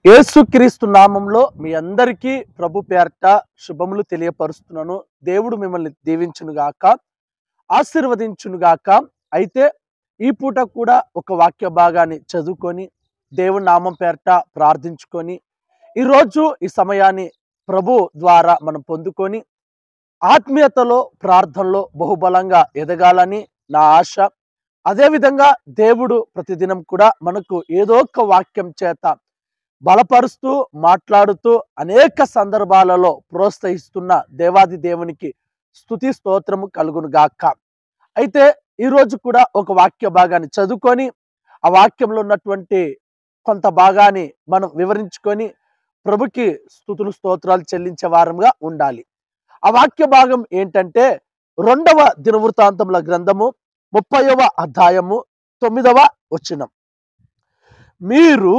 యేసుక్రీస్తు నామంలో మీ అందరికీ ప్రభు పేరట శుభములు తెలియపరుస్తున్నాను. దేవుడు మిమ్మల్ని దీవించునుగాక, ఆశీర్వదించునుగాక. అయితే ఈ పూట కూడా ఒక వాక్య భాగాన్ని చదువుకొని దేవుని నామం పేరట ప్రార్థించుకొని ఈరోజు ఈ సమయాన్ని ప్రభు ద్వారా మనం పొందుకొని ఆత్మీయతలో ప్రార్థనలో బహుబలంగా ఎదగాలని నా ఆశ. అదేవిధంగా దేవుడు ప్రతిదినం కూడా మనకు ఏదో ఒక వాక్యం చేత బలపరుస్తూ మాట్లాడుతూ అనేక సందర్భాలలో ప్రోత్సహిస్తున్న దేవాది దేవునికి స్తుతి స్తోత్రము కలుగును గాక. అయితే ఈరోజు కూడా ఒక వాక్య భాగాన్ని చదువుకొని ఆ వాక్యంలో ఉన్నటువంటి కొంత భాగాన్ని మనం వివరించుకొని ప్రభుకి స్తుతులు స్తోత్రాలు చెల్లించే వారంగా ఉండాలి. ఆ వాక్య భాగం ఏంటంటే 2వ దినవృత్తాంతముల గ్రంథము 30వ అధ్యాయము 9వ వచనం. మీరు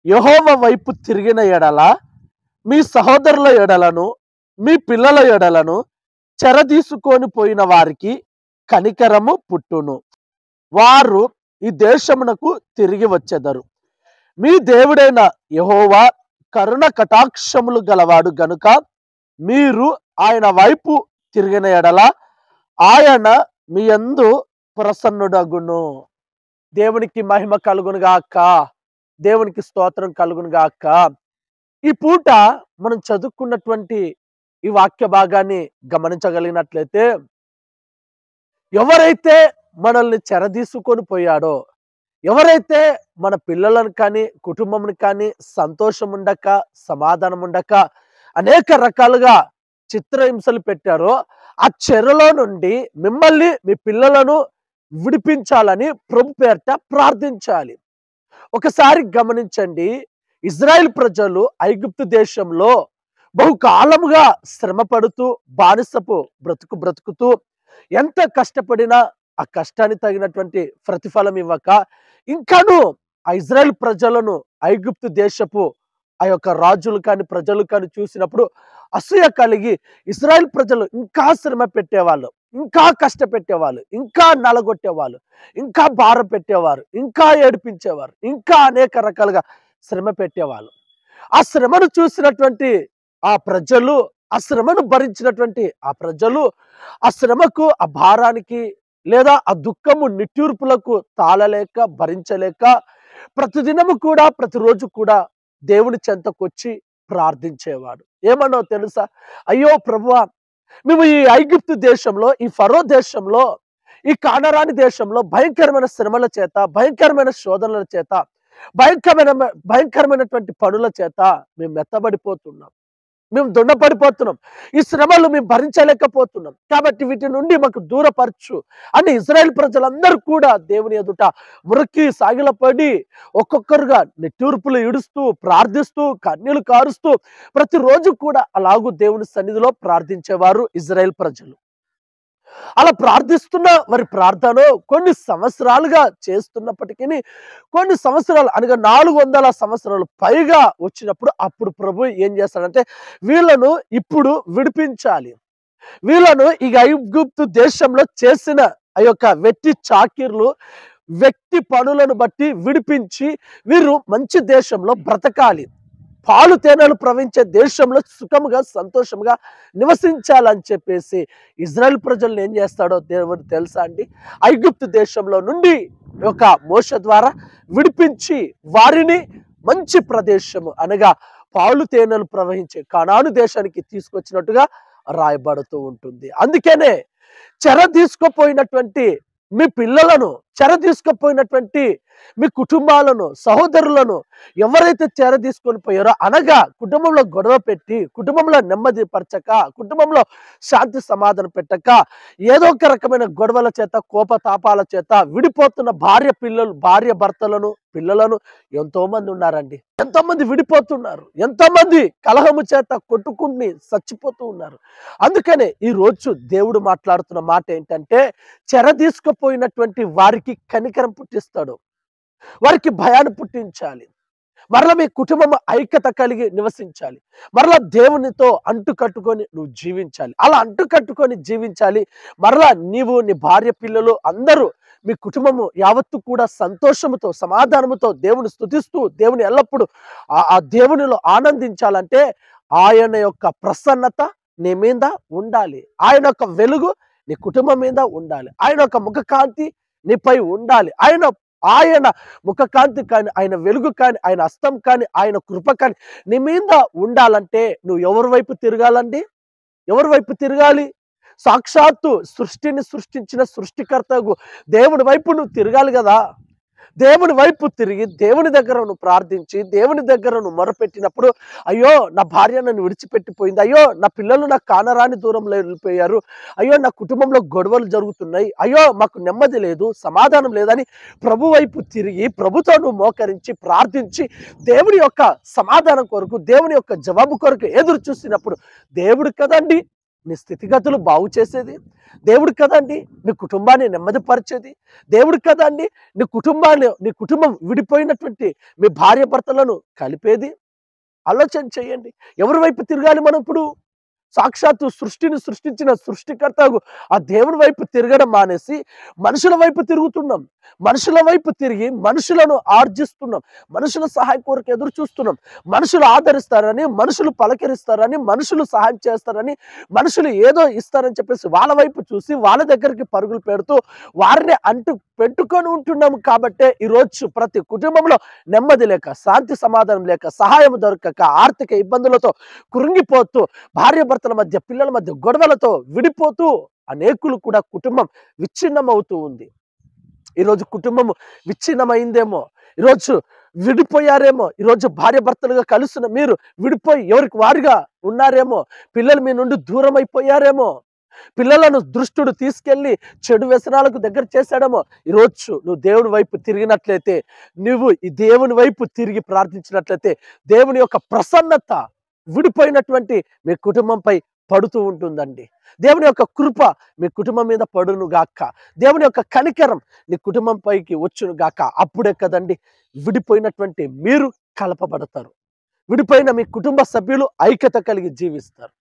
యెహోవా వైపు తిరిగిన ఎడల మీ సహోదరుల ఎడలను మీ పిల్లల ఎడలను చెరదీసుకొని పోయిన వారికి కనికరము పుట్టును. వారు ఈ దేశమునకు తిరిగి వచ్చెదరు. మీ దేవుడైన యెహోవా కరుణ కటాక్షములు గలవాడు గనుక మీరు ఆయన వైపు తిరిగిన ఎడల ఆయన మీ యందు ప్రసన్నుడగును. దేవునికి మహిమ కలుగును గాక, దేవునికి స్తోత్రం కలుగును గాక. ఈ పూట మనం చదువుకున్నటువంటి ఈ వాక్య భాగాన్ని గమనించగలిగినట్లయితే, ఎవరైతే మనల్ని చెరదీసుకొని పోయాడో, ఎవరైతే మన పిల్లలను కానీ కుటుంబం కానీ సంతోషం ఉండక సమాధానం ఉండక అనేక రకాలుగా చిత్రహింసలు పెట్టారో, ఆ చెరలో నుండి మిమ్మల్ని మీ పిల్లలను విడిపించాలని ప్రభు పేరట ప్రార్థించాలి. ఒకసారి గమనించండి, ఇజ్రాయెల్ ప్రజలు ఐగుప్తు దేశంలో బహుకాలముగా శ్రమ పడుతూ బానిసపు బ్రతుకుతూ ఎంత కష్టపడినా ఆ కష్టానికి తగినటువంటి ప్రతిఫలం ఇవ్వక ఇంకాను ఆ ఇజ్రాయెల్ ప్రజలను ఐగుప్తు దేశపు ఆ యొక్క రాజులు కానీ ప్రజలు కానీ చూసినప్పుడు అసూయ కలిగి ఇజ్రాయెల్ ప్రజలు ఇంకా శ్రమ పెట్టేవాళ్ళు, ఇంకా కష్టపెట్టేవాళ్ళు, ఇంకా నలగొట్టేవాళ్ళు, ఇంకా భారం పెట్టేవారు, ఇంకా ఏడిపించేవారు, ఇంకా అనేక రకాలుగా శ్రమ పెట్టేవాళ్ళు. ఆ శ్రమను చూసినటువంటి ఆ ప్రజలు, ఆ శ్రమను భరించినటువంటి ఆ ప్రజలు ఆ శ్రమకు ఆ భారానికి లేదా ఆ దుఃఖము నిట్టూర్పులకు తాళలేక భరించలేక ప్రతిదినము కూడా ప్రతిరోజు కూడా దేవుని చెంతకొచ్చి ప్రార్థించేవాడు. ఏమన్నో తెలుసా? అయ్యో ప్రభువా, మేము ఈ ఐగుప్తు దేశంలో, ఈ ఫరో దేశంలో, ఈ కానరాని దేశంలో భయంకరమైన శ్రమల చేత, భయంకరమైన శోధనల చేత, భయంకరమైనటువంటి పనుల చేత మేము మెత్తబడిపోతున్నాం, మేము దున్నపడిపోతున్నాం, ఈ శ్రమలు మేము భరించలేకపోతున్నాం, కాబట్టి వీటి నుండి మాకు దూరపరచు అని ఇజ్రాయెల్ ప్రజలందరూ కూడా దేవుని ఎదుట మురికి సాగిలపడి ఒక్కొక్కరుగా నిట్టూర్పులు ఇడుస్తూ ప్రార్థిస్తూ కన్నీళ్లు కారుస్తూ ప్రతిరోజు కూడా అలాగూ దేవుని సన్నిధిలో ప్రార్థించేవారు ఇజ్రాయెల్ ప్రజలు. అలా ప్రార్థిస్తున్న వారి ప్రార్థన కొన్ని సంవత్సరాలుగా చేస్తున్నప్పటికీ, కొన్ని సంవత్సరాలు అనగా 400 సంవత్సరాలు పైగా వచ్చినప్పుడు అప్పుడు ప్రభు ఏం చేస్తాడంటే, వీళ్ళను ఇప్పుడు విడిపించాలి. వీళ్ళను ఈ ఐగుప్తు దేశంలో చేసిన ఆ యొక్క వెట్టి చాకిర్లు, వ్యక్తి పనులను బట్టి విడిపించి వీరు మంచి దేశంలో బ్రతకాలి, పాలు తేనెలు ప్రవహించే దేశంలో సుఖముగా సంతోషంగా నివసించాలని చెప్పేసి ఇజ్రాయెల్ ప్రజలను ఏం చేస్తాడో దేవుడు తెలుసా అండి? ఐగుప్తు దేశంలో నుండి ఒక మోషే ద్వారా విడిపించి వారిని మంచి ప్రదేశము అనగా పాలు తేనెలు ప్రవహించే కనాను దేశానికి తీసుకొచ్చినట్టుగా రాయబడుతూ ఉంటుంది. అందుకనే చెర తీసుకుపోయినటువంటి మీ పిల్లలను, చెర తీసుకుపోయినటువంటి మీ కుటుంబాలను, సహోదరులను ఎవరైతే చెర తీసుకొని పోయారో, అనగా కుటుంబంలో గొడవ పెట్టి, కుటుంబంలో నెమ్మది పరచక, కుటుంబంలో శాంతి సమాధానం పెట్టక, ఏదో ఒక రకమైన గొడవల చేత కోపతాపాల చేత విడిపోతున్న భార్య భర్తలను పిల్లలను ఎంతో మంది ఉన్నారండి. ఎంతో మంది విడిపోతున్నారు, ఎంతో మంది కలహము చేత కొట్టుకుని చచ్చిపోతూ ఉన్నారు. అందుకనే ఈ రోజు దేవుడు మాట్లాడుతున్న మాట ఏంటంటే, చెర తీసుకుపోయినటువంటి వారికి కనికరం పుట్టిస్తాడు, వారికి భయాన్ని పుట్టించాలి. మరలా మీ కుటుంబం ఐక్యత కలిగి నివసించాలి, మరలా దేవునితో అంటు కట్టుకొని నువ్వు జీవించాలి. అలా అంటు కట్టుకొని జీవించాలి. మరలా నీవు, నీ భార్య, పిల్లలు అందరూ మీ కుటుంబము యావత్తు కూడా సంతోషముతో సమాధానముతో దేవుని స్తుతిస్తూ దేవుని ఎల్లప్పుడూ ఆ దేవునిలో ఆనందించాలంటే ఆయన యొక్క ప్రసన్నత నీ మీద ఉండాలి. ఆయన యొక్క వెలుగు నీ కుటుంబం మీద ఉండాలి. ఆయన యొక్క ముఖకాంతి నీపై ఉండాలి. ఆయన ముఖకాంతి కానీ, ఆయన వెలుగు కానీ, ఆయన హస్తం కానీ, ఆయన కృప కానీ నీ మీద ఉండాలంటే నువ్వు ఎవరి వైపు తిరగాలండి? ఎవరి వైపు తిరగాలి? సాక్షాత్తు సృష్టిని సృష్టించిన సృష్టికర్తకు దేవుని వైపు నువ్వు తిరగాలి కదా. దేవుని వైపు తిరిగి దేవుని దగ్గర నువ్వు ప్రార్థించి దేవుని దగ్గర నువ్వు మొరపెట్టినప్పుడు, అయ్యో నా భార్య నన్ను విడిచిపెట్టిపోయింది, అయ్యో నా పిల్లలు నాకు కానరాని దూరంలో వెళ్ళిపోయారు, అయ్యో నా కుటుంబంలో గొడవలు జరుగుతున్నాయి, అయ్యో మాకు నెమ్మది లేదు, సమాధానం లేదని ప్రభు వైపు తిరిగి ప్రభుతో నువ్వు మోకరించి ప్రార్థించి దేవుని యొక్క సమాధానం కొరకు దేవుని యొక్క జవాబు కొరకు ఎదురు చూసినప్పుడు దేవుడు కదండి నీ స్థితిగతులు బాగు చేసేది, దేవుడు కదండి నీ కుటుంబాన్ని నెమ్మదిపరిచేది, దేవుడు కదండి నీ కుటుంబం విడిపోయినటువంటి మీ భార్య భర్తలను కలిపేది. ఆలోచన చేయండి, ఎవరి వైపు తిరగాలి మనం ఇప్పుడు? సాక్షాత్తు సృష్టిని సృష్టించిన సృష్టికర్తకు ఆ దేవుని వైపు తిరగడం మానేసి మనుషుల వైపు తిరుగుతున్నాం. మనుషుల వైపు తిరిగి మనుషులను ఆర్జిస్తున్నాం, మనుషుల సహాయం కొరకు ఎదురు చూస్తున్నాం. మనుషులు ఆదరిస్తారని, మనుషులు పలకరిస్తారని, మనుషులు సహాయం చేస్తారని, మనుషులు ఏదో ఇస్తారని చెప్పేసి వాళ్ళ వైపు చూసి వాళ్ళ దగ్గరికి పరుగులు పెడుతూ వారిని పెట్టుకొని ఉంటున్నాము. కాబట్టే ఈరోజు ప్రతి కుటుంబంలో నెమ్మది లేక, శాంతి సమాధానం లేక, సహాయం దొరకక, ఆర్థిక ఇబ్బందులతో కృంగిపోతూ, భార్య భర్తల మధ్య పిల్లల మధ్య గొడవలతో విడిపోతూ అనేకులు కూడా కుటుంబం విచ్ఛిన్నమవుతూ ఉంది. ఈరోజు కుటుంబం విచ్ఛిన్నమైందేమో, ఈరోజు విడిపోయారేమో, ఈరోజు భార్య భర్తలుగా కలుస్తున్న మీరు విడిపోయి ఎవరికి వారిగా ఉన్నారేమో, పిల్లలు మీ నుండి దూరం అయిపోయారేమో, పిల్లలను దుష్టుడు తీసుకెళ్లి చెడు వ్యసనాలకు దగ్గర చేశాడేమో. ఈరోజు నువ్వు దేవుని వైపు తిరిగినట్లయితే, నువ్వు ఈ దేవుని వైపు తిరిగి ప్రార్థించినట్లయితే దేవుని యొక్క ప్రసన్నత విడిపోయినటువంటి మీ కుటుంబంపై పడుతూ ఉంటుందండి. దేవుని యొక్క కృప మీ కుటుంబం మీద పడును గాక, దేవుని యొక్క కనికరం నీ కుటుంబం పైకి వచ్చును గాక. అప్పుడే కదండి విడిపోయినటువంటి మీరు కలపబడతారు, విడిపోయిన మీ కుటుంబ సభ్యులు ఐక్యత కలిగి జీవిస్తారు.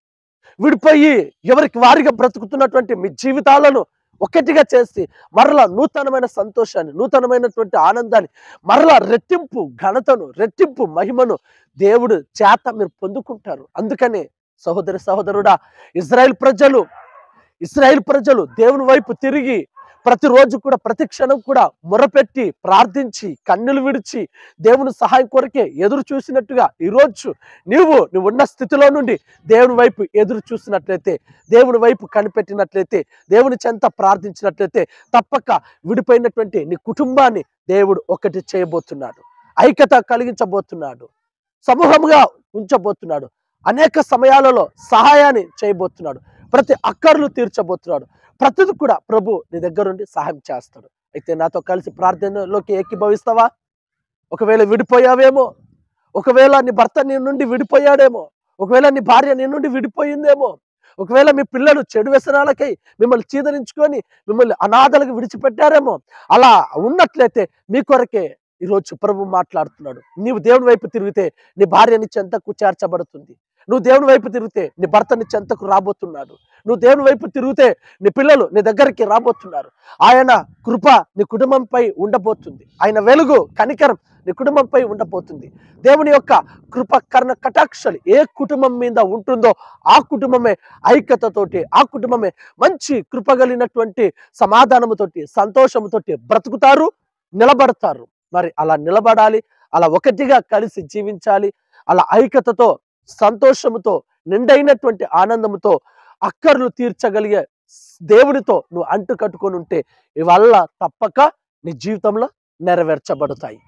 విడిపోయి ఎవరికి వారిగా బ్రతుకుతున్నటువంటి మీ జీవితాలను ఒకటిగా చేసి మరలా నూతనమైన సంతోషాన్ని, నూతనమైనటువంటి ఆనందాన్ని, మరలా రెట్టింపు ఘనతను, రెట్టింపు మహిమను దేవుడు చేత మీరు పొందుకుంటారు. అందుకనే సహోదరి సహోదరుడా, ఇజ్రాయెల్ ప్రజలు దేవుని వైపు తిరిగి ప్రతిరోజు కూడా ప్రతి క్షణం కూడా మొరపెట్టి ప్రార్థించి కన్నులు విడిచి దేవుని సహాయం కొరకే ఎదురు చూసినట్టుగా ఈరోజు నువ్వు ఉన్న స్థితిలో నుండి దేవుని వైపు ఎదురు చూసినట్లయితే, దేవుని వైపు కనిపెట్టినట్లయితే, దేవుని చెంత ప్రార్థించినట్లయితే తప్పక విడిపోయినటువంటి నీ కుటుంబాన్ని దేవుడు ఒకటి చేయబోతున్నాడు, ఐక్యత కలిగించబోతున్నాడు, సమూహంగా ఉంచబోతున్నాడు, అనేక సమయాలలో సహాయాన్ని చేయబోతున్నాడు, ప్రతి అక్కర్లు తీర్చబోతున్నాడు. ప్రతిది కూడా ప్రభు నీ దగ్గర నుండి సహాయం చేస్తాడు. అయితే నాతో కలిసి ప్రార్థనలోకి ఏకీభవిస్తావా? ఒకవేళ విడిపోయావేమో, ఒకవేళ నీ భర్త నీ నుండి విడిపోయాడేమో, ఒకవేళ నీ భార్య నీ నుండి విడిపోయిందేమో, ఒకవేళ మీ పిల్లలు చెడు వ్యసనాలకై మిమ్మల్ని చీదరించుకొని మిమ్మల్ని అనాథలకు విడిచిపెట్టారేమో, అలా ఉన్నట్లయితే మీ కొరకే ఈరోజు ప్రభు మాట్లాడుతున్నాడు. నీవు దేవుని వైపు తిరిగితే నీ భార్య నీ చెంతకు చేర్చబడుతుంది, నువ్వు దేవుని వైపు తిరిగితే నీ భర్త నీ చెంతకు రాబోతున్నాడు, నువ్వు దేవుని వైపు తిరిగితే నీ పిల్లలు నీ దగ్గరికి రాబోతున్నారు. ఆయన కృప నీ కుటుంబంపై ఉండబోతుంది, ఆయన వెలుగు కనికరం నీ కుటుంబంపై ఉండబోతుంది. దేవుని యొక్క కృప కర్ణ కటాక్షలు ఏ కుటుంబం మీద ఉంటుందో ఆ కుటుంబమే ఐక్యతతోటి, ఆ కుటుంబమే మంచి కృప కలిగినటువంటి సమాధానముతోటి, సంతోషముతోటి బ్రతుకుతారు, నిలబడతారు. మరి అలా నిలబడాలి, అలా ఒకటిగా కలిసి జీవించాలి, అలా ఐక్యతతో, సంతోషముతో, నిండైనటువంటి ఆనందముతో, అక్కర్లు తీర్చగలిగే దేవునితో నువ్వు అంటు కట్టుకొని ఉంటే ఇవల్ల తప్పక నీ జీవితంలో నెరవేర్చబడతాయి.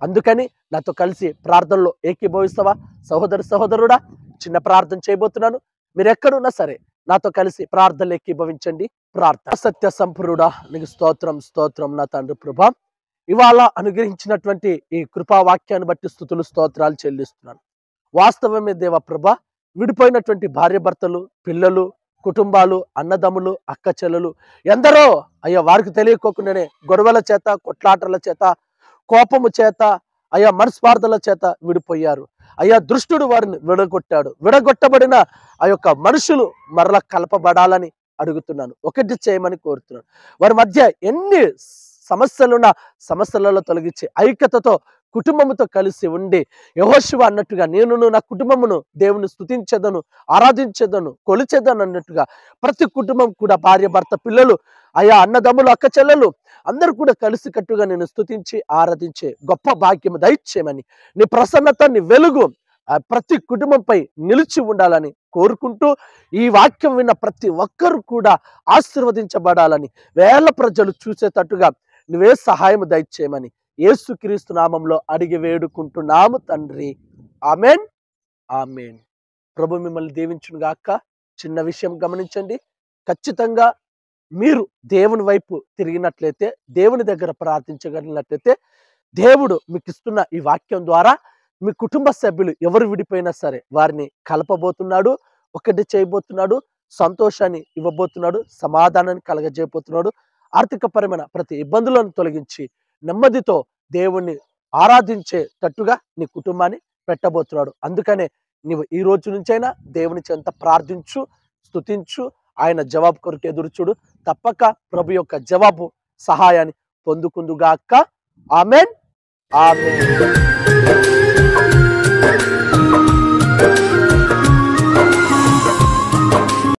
అందుకని నాతో కలిసి ప్రార్థనలో ఏకీభవిస్తావా? సహోదరి సహోదరుడా, చిన్న ప్రార్థన చేయబోతున్నాను. మీరు ఎక్కడున్నా సరే నాతో కలిసి ప్రార్థనలు ఏకీభవించండి. ప్రార్థన. సత్య సంపూర్ణుడా, నీకు స్తోత్రం స్తోత్రం నా తండ్రి ప్రభా. ఇవాళ అనుగ్రహించినటువంటి ఈ కృపావాక్యాన్ని బట్టి స్తుతులు స్తోత్రాలు చెల్లిస్తున్నాను. వాస్తవమే దేవ ప్రభా, విడిపోయినటువంటి భార్య భర్తలు, పిల్లలు, కుటుంబాలు, అన్నదమ్ములు, అక్క చెల్లెలు ఎందరో అయ్యా వారికి తెలియకోకుండానే గొడవల చేత, కొట్లాటల చేత, కోపము చేత, అయ్యా మనస్పార్థల చేత విడిపోయారు. అయ్యా దృష్టుడు వారిని విడగొట్టబడిన ఆ యొక్క మనుషులు మరలా కలపబడాలని అడుగుతున్నాను, ఒకటి చేయమని కోరుతున్నాను. వారి మధ్య ఎన్ని సమస్యలున్న సమస్యలలో తొలగించి ఐక్యతతో కుటుంబంతో కలిసి ఉండి యెహోషువ అన్నట్టుగా నేను నా కుటుంబమును దేవుని స్తుతించెదను, ఆరాధించెదను, కొలిచెదను అన్నట్టుగా ప్రతి కుటుంబం కూడా భార్య భర్త పిల్లలు అయా అన్నదమ్ములు అక్క చెల్లెలు అందరూ కూడా కలిసికట్టుగా నేను స్తుతించి ఆరాధించే గొప్ప భాగ్యము దయచేయమని, నీ ప్రసన్నత నీ వెలుగు ప్రతి కుటుంబంపై నిలిచి ఉండాలని కోరుకుంటూ ఈ వాక్యం విన్న ప్రతి ఒక్కరు కూడా ఆశీర్వదించబడాలని వేల ప్రజలు చూసేటట్టుగా నువ్వే సహాయం దయచేయమని యేసుక్రీస్తు నామంలో అడిగి వేడుకుంటున్నాము తండ్రి. Amen, amen. ప్రభు మిమ్మల్ని దీవించును గాక. చిన్న విషయం గమనించండి, ఖచ్చితంగా మీరు దేవుని వైపు తిరిగినట్లయితే, దేవుని దగ్గర ప్రార్థించగలిగినట్లయితే దేవుడు మీకు ఇస్తున్న ఈ వాక్యం ద్వారా మీ కుటుంబ సభ్యులు ఎవరు విడిపోయినా సరే వారిని కలపబోతున్నాడు, ఒకటి చేయబోతున్నాడు, సంతోషాన్ని ఇవ్వబోతున్నాడు, సమాధానాన్ని కలగజేయబోతున్నాడు, ఆర్థికపరమైన ప్రతి ఇబ్బందులను తొలగించి నెమ్మదితో దేవుణ్ణి ఆరాధించేటట్టుగా నీ కుటుంబాన్ని పెట్టబోతున్నాడు. అందుకనే నీవు ఈ రోజు నుంచైనా దేవుని చెంత ప్రార్థించు, స్తుతించు, ఆయన జవాబు కొరకు ఎదురుచూడు. తప్పక ప్రభు యొక్క జవాబు సహాయాన్ని పొందుకుందుగాక. Amen, amen.